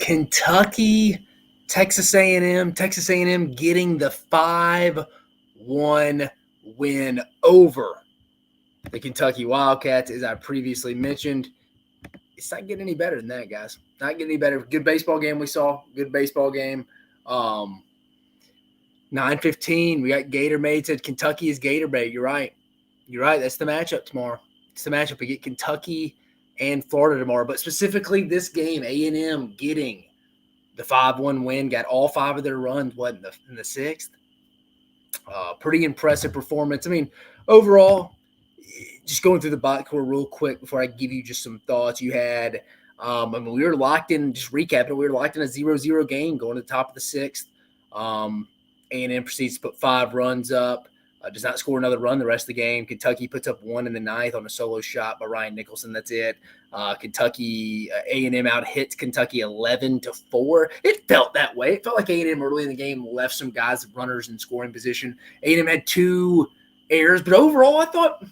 Kentucky, Texas A&M. Texas A&M getting the 5-1 win over the Kentucky Wildcats, as I previously mentioned. It's not getting any better than that, guys. Not getting any better. Good baseball game we saw. Good baseball game. 9:15. We got Gatorade. Said Kentucky is Gatorade. You're right. That's the matchup tomorrow. It's the matchup. We get Kentucky and Florida tomorrow. But specifically this game, A&M getting the 5-1 win. Got all 5 of their runs, in the 6th? Pretty impressive performance. I mean, overall, just going through the box score real quick before I give you just some thoughts. You had, we were locked in, just recapping, we were locked in a 0-0 game going to the top of the 6th. A&M proceeds to put 5 runs up, does not score another run the rest of the game. Kentucky puts up 1 in the 9th on a solo shot by Ryan Nicholson. That's it. Kentucky, A&M out hits Kentucky 11-4. It felt that way. It felt like A&M early in the game left some guys, runners in scoring position. A&M had 2 errors, but overall I thought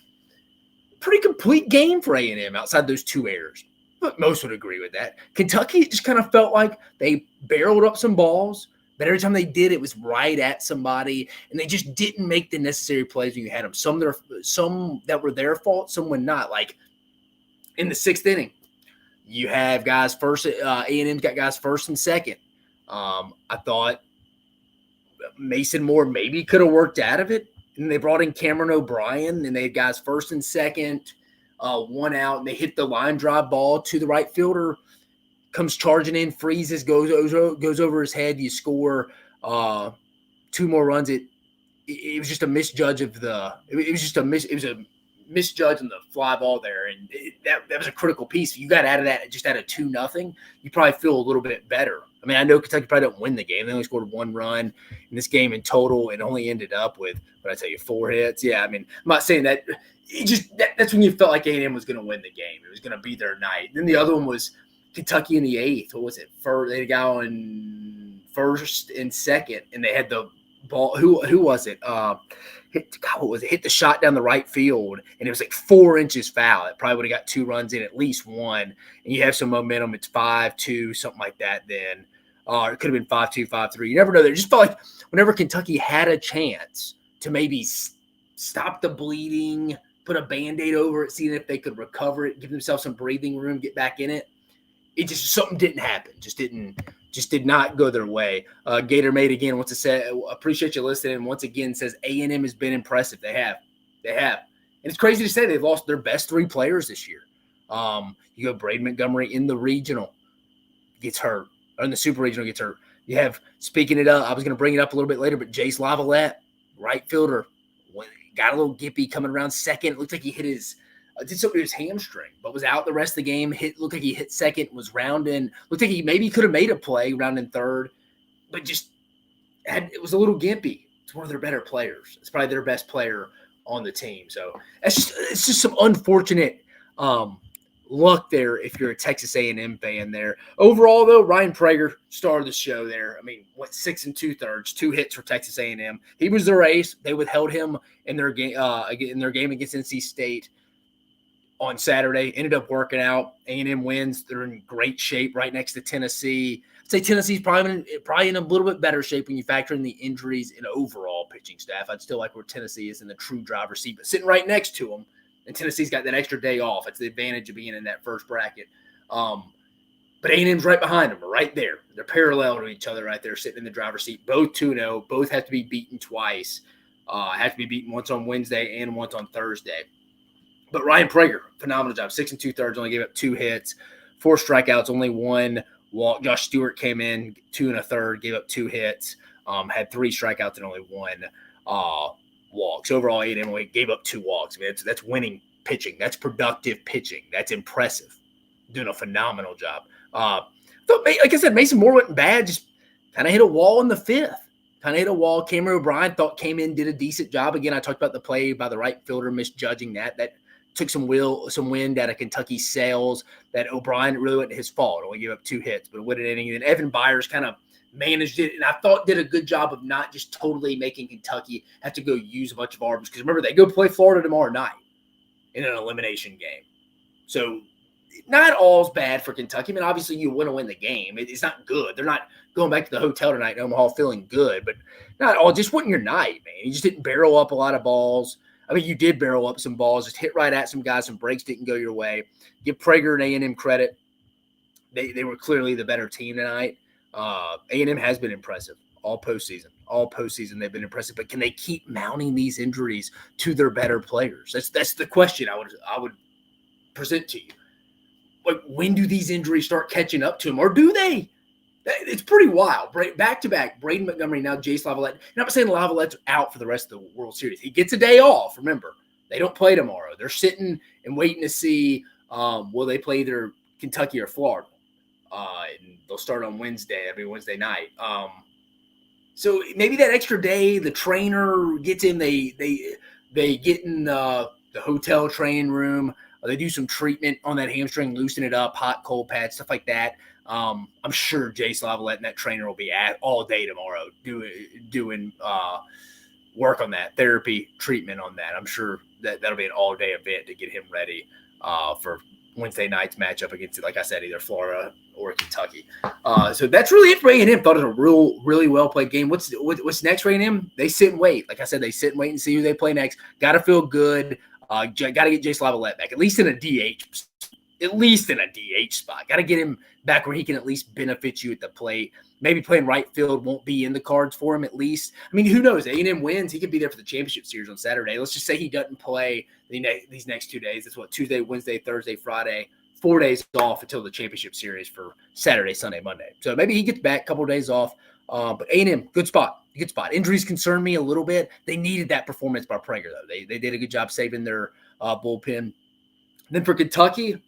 pretty complete game for A&M outside those 2 errors. But most would agree with that. Kentucky just kind of felt like they barreled up some balls, but every time they did, it was right at somebody, and they just didn't make the necessary plays when you had them. Some that were their fault, some were not. Like in the 6th inning, you have guys first. A&M's got guys first and second. I thought Mason Moore maybe could have worked out of it. And they brought in Cameron O'Brien, and they had guys first and second, 1 out, and they hit the line drive ball to the right fielder, comes charging in, freezes, goes over his head. You score 2 more runs. It was just a misjudge of the. It was a misjudge on the fly ball there, and that was a critical piece. If you got out of that just out of 2-0, you probably feel a little bit better. I mean, I know Kentucky probably didn't win the game. They only scored 1 run in this game in total and only ended up with, what did I tell you, 4 hits? Yeah, I mean, I'm not saying that. That's when you felt like A&M was going to win the game. It was going to be their night. Then the other one was Kentucky in the 8th. What was it? They got on first and second, and they had the ball. Who was it? Hit the shot down the right field, and it was like 4 inches foul. It probably would have got 2 runs in, at least 1. And you have some momentum. It's 5-2, something like that then. It could have been 5-2, 5-3. You never know. It just felt like whenever Kentucky had a chance to maybe stop the bleeding, put a Band-Aid over it, seeing if they could recover it, give themselves some breathing room, get back in it, something didn't happen. Just did not go their way. Gatorade again wants to say, appreciate you listening. Once again, says A&M has been impressive. They have. And it's crazy to say they've lost their best 3 players this year. You go Braden Montgomery in the regional, gets hurt. Or in the super regional, gets hurt. You have, speaking it up, I was going to bring it up a little bit later, but Jace Lavalette, right fielder, got a little gippy coming around second. It looked like he hit did something to his hamstring, but was out the rest of the game. Looked like he hit second, was rounding. Looked like he maybe could have made a play rounding third, but it was a little gimpy. It's one of their better players. It's probably their best player on the team. So it's just some unfortunate luck there if you're a Texas A&M fan there. Overall, though, Ryan Prager started the show there. I mean, went 6 2/3, 2 hits for Texas A&M. He was their ace. They withheld him in their game against NC State on Saturday. Ended up working out. A&M wins. They're in great shape right next to Tennessee. I'd say Tennessee's probably in a little bit better shape when you factor in the injuries and overall pitching staff. I'd still like where Tennessee is in the true driver's seat, but sitting right next to them, and Tennessee's got that extra day off. It's the advantage of being in that first bracket. But A&M's right behind them, right there. They're parallel to each other right there, sitting in the driver's seat. Both 2-0. Both have to be beaten twice. Have to be beaten once on Wednesday and once on Thursday. But Ryan Prager, phenomenal job. 6 2/3, only gave up 2 hits, 4 strikeouts, only 1 walk. Josh Stewart came in 2 1/3, gave up 2 hits, had 3 strikeouts and only 1 walks. Overall, A&M gave up 2 walks. I mean, that's winning pitching. That's productive pitching. That's impressive. Doing a phenomenal job. Like I said, Mason Moore wasn't bad. Just kind of hit a wall in the 5th. Cameron O'Brien came in, did a decent job. Again, I talked about the play by the right fielder misjudging that. That took some wind out of Kentucky's sails. That O'Brien really wasn't his fault. Only gave up 2 hits, but it went an inning. And then Evan Byers kind of managed it, and I thought did a good job of not just totally making Kentucky have to go use a bunch of arms. Because remember, they go play Florida tomorrow night in an elimination game. So not all's bad for Kentucky. I mean, obviously you want to win the game. It's not good. They're not going back to the hotel tonight in Omaha feeling good, but not all. Just wasn't your night, man. You just didn't barrel up a lot of balls. I mean, you did barrel up some balls, just hit right at some guys. Some breaks didn't go your way. Give Prager and A&M credit. They were clearly the better team tonight. A&M has been impressive all postseason. All postseason they've been impressive, but can they keep mounting these injuries to their better players? That's the question I would present to you. Like, when do these injuries start catching up to them, or do they? It's pretty wild. Back-to-back, Braden Montgomery, now Jace Lavalette. And I'm not saying Lavallette's out for the rest of the World Series. He gets a day off, remember. They don't play tomorrow. They're sitting and waiting to see will they play either Kentucky or Florida. And they'll start on Wednesday, every Wednesday night. So maybe that extra day, the trainer gets in, they get in the hotel training room. They do some treatment on that hamstring, loosen it up, hot, cold pads, stuff like that. I'm sure Jace Lavalette and that trainer will be at all day tomorrow doing work on that, therapy, treatment on that. I'm sure that'll be an all-day event to get him ready for Wednesday night's matchup against, like I said, either Florida or Kentucky. So that's really it for A&M. Thought it was a really well-played game. What's next for A&M? They sit and wait. Like I said, they sit and wait and see who they play next. Got to feel good. Got to get Jace Lavalette back, at least in a DH spot. Got to get him back where he can at least benefit you at the plate. Maybe playing right field won't be in the cards for him at least. I mean, who knows? A&M wins. He could be there for the championship series on Saturday. Let's just say he doesn't play these next 2 days. That's what, Tuesday, Wednesday, Thursday, Friday. 4 days off until the championship series for Saturday, Sunday, Monday. So maybe he gets back, a couple of days off. But A&M, good spot. Injuries concern me a little bit. They needed that performance by Prager, though. They did a good job saving their bullpen. Then for Kentucky,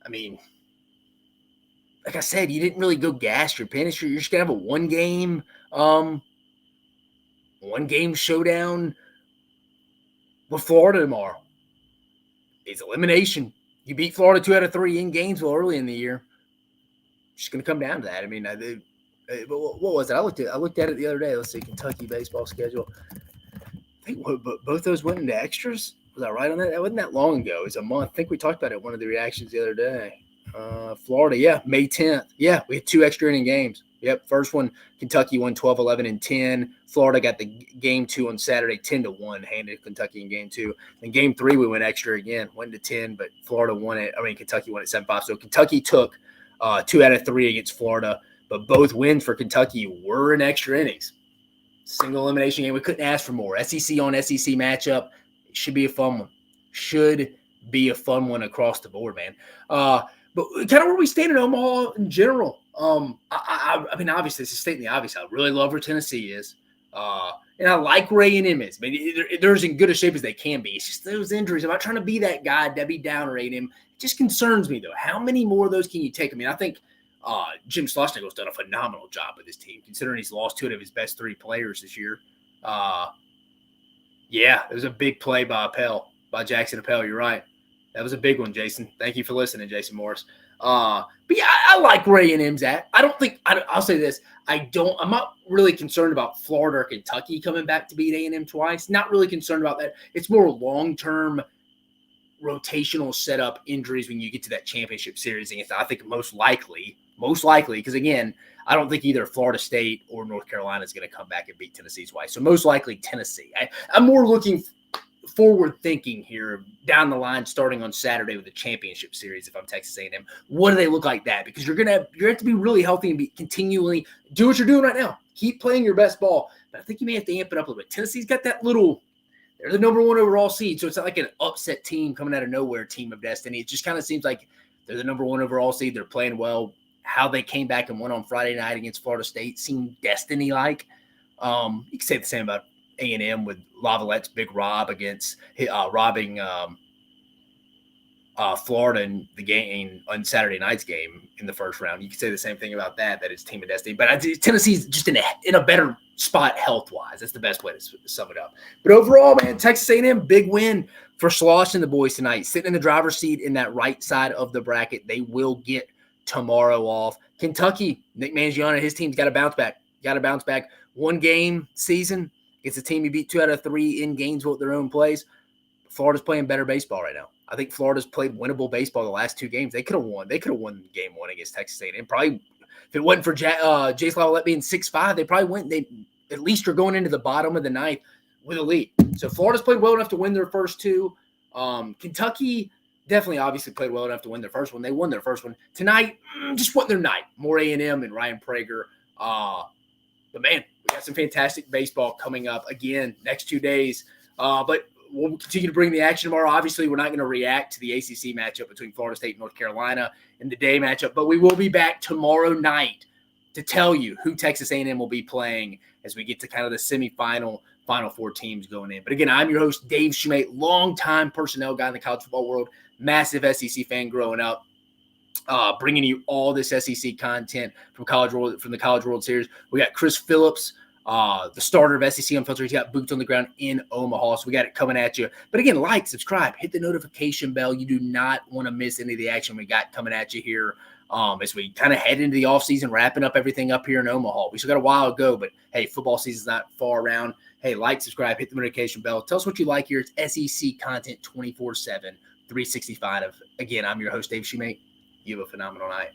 I mean, like I said, you didn't really go gas your pen. You're just going to have a one-game showdown with Florida tomorrow. It's elimination. You beat Florida 2 out of 3 in Gainesville early in the year. It's just going to come down to that. I mean, what was it? I looked at it the other day. Let's see, Kentucky baseball schedule. I think both those went into extras. Was I right on that? That wasn't that long ago. It was a month. I think we talked about it in one of the reactions the other day. Florida, yeah, May 10th. Yeah, we had 2 extra inning games. Yep, first one, Kentucky won 12, 11, and 10. Florida got the game 2 on Saturday, 10-1, handed Kentucky in game 2. In game 3, we went extra again, went to 10, but Kentucky won it 7-5. So Kentucky took 2 out of 3 against Florida, but both wins for Kentucky were in extra innings. Single elimination game. We couldn't ask for more. SEC on SEC matchup. It should be a fun one. Should be a fun one across the board, man. But kind of where we stand in Omaha in general. I mean, obviously, it's a statement the obvious. I really love where Tennessee is. And I like where A&M is. I mean, they're as in good a shape as they can be. It's just those injuries. I'm not trying to be that guy, Debbie Downer, A&M. It just concerns me, though. How many more of those can you take? I mean, I think Jim Schlossnagel's done a phenomenal job with his team, considering he's lost 2 of his best 3 players this year. Yeah, it was a big play by Jackson Appel. You're right. That was a big one, Jason. Thank you for listening, Jason Morris. But yeah, I like where A&M's at. I'll say this. I'm not really concerned about Florida or Kentucky coming back to beat A&M twice. Not really concerned about that. It's more long-term rotational setup injuries when you get to that championship series. And I think most likely, because again, I don't think either Florida State or North Carolina is going to come back and beat Tennessee twice. So most likely Tennessee. I'm more looking forward thinking here down the line, starting on Saturday with the championship series. If I'm Texas A&M, what do they look like that? Because you're going to have to be really healthy and be continually do what you're doing right now. Keep playing your best ball. But I think you may have to amp it up a little bit. Tennessee's got that they're the number 1 overall seed. So it's not like an upset team coming out of nowhere, team of destiny. It just kind of seems like they're the number 1 overall seed. They're playing well. How they came back and won on Friday night against Florida State seemed destiny-like. You can say the same about A&M with Lavallette's big rob against robbing Florida in the game on Saturday night's game in the first round. You can say the same thing about that it's team of destiny. But Tennessee's just in a better spot health-wise. That's the best way to sum it up. But overall, man, Texas A&M, big win for Schloss and the boys tonight. Sitting in the driver's seat in that right side of the bracket. They will get tomorrow off. Kentucky, Nick Mangione, his team's got to bounce back. 1 game season. It's a team you beat 2 out of 3 in Gainesville at their own place. Florida's playing better baseball right now. I think Florida's played winnable baseball the last 2 games. They could have won. They could have won game 1 against Texas A&M. Probably, if it wasn't for Jace Lavalette being 6'5", they probably went. They at least are going into the bottom of the 9th with a lead. So Florida's played well enough to win their first 2. Kentucky definitely obviously played well enough to win their first one. They won their first one. Tonight, just wasn't their night. More A&M and Ryan Prager. But, man, we got some fantastic baseball coming up again next 2 days. But we'll continue to bring the action tomorrow. Obviously, we're not going to react to the ACC matchup between Florida State and North Carolina in the day matchup. But we will be back tomorrow night to tell you who Texas A&M will be playing as we get to kind of the semifinal, Final Four teams going in. But again, I'm your host, Dave Shumate, longtime personnel guy in the college football world, massive SEC fan growing up, bringing you all this SEC content from the College World Series. We got Chris Phillips, the starter of SEC Unfiltered. He's got boots on the ground in Omaha, so we got it coming at you. But again, like, subscribe, hit the notification bell. You do not want to miss any of the action we got coming at you here as we kind of head into the offseason, wrapping up everything up here in Omaha. We still got a while to go, but hey, football season's not far around. Hey, like, subscribe, hit the notification bell. Tell us what you like here. It's SEC content 24/7, 365. Again, I'm your host, Dave Shumate. You have a phenomenal night.